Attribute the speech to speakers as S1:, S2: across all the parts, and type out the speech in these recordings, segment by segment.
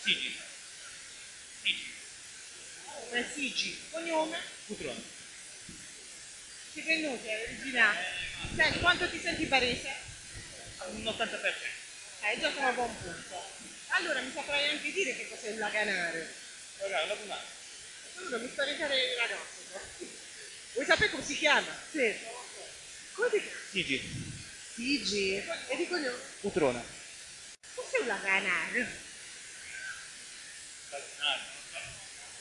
S1: Sigi. Sigi.
S2: Come Sigi, cognome?
S1: Cutrone.
S2: Sei venuti, è originale. Senti, quanto ti senti barese?
S1: Un 80%.
S2: Già sono a buon punto. Allora mi saprai anche dire che cos'è un laganare.
S1: Guarda, la punata.
S2: Allora mi sta ricare il ragazzo. Vuoi sapere come si chiama? Sì. Come ti chiami?
S1: Sigi.
S2: Sigi. E di cognome?
S1: Cutrone.
S2: Cos'è un laganare?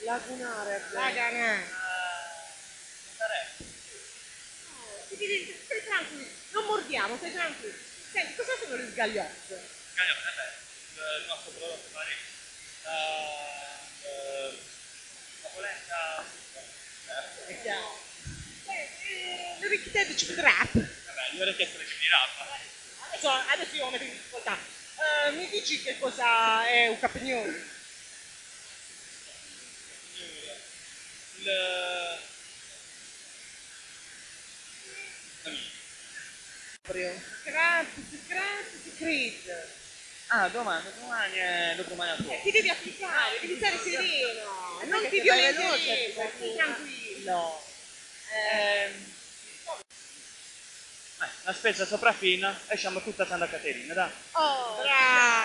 S2: Lagunare. Laganare. Stai tranquillo, non mordiamo, stai tranquillo. Senti, cosa sono le sgagliozze?
S1: Il nostro prodotto pari. La polenta.
S2: È chiaro. Le orecchie di trap.
S1: Vabbè, le orecchiette di giraffa.
S2: Adesso io lo metto in difficoltà. Mi dici che cosa è un capignone?
S1: Il...
S2: Scratch, creed.
S1: Ah, domani è dopodomani al tuo.
S2: Ti devi applicare, devi stare sereno. Non ti
S3: veloce,
S2: violenteremo, stai tranquillo.
S1: La spesa sopraffina e siamo tutta Santa Caterina, dai.
S2: Oh, bravo.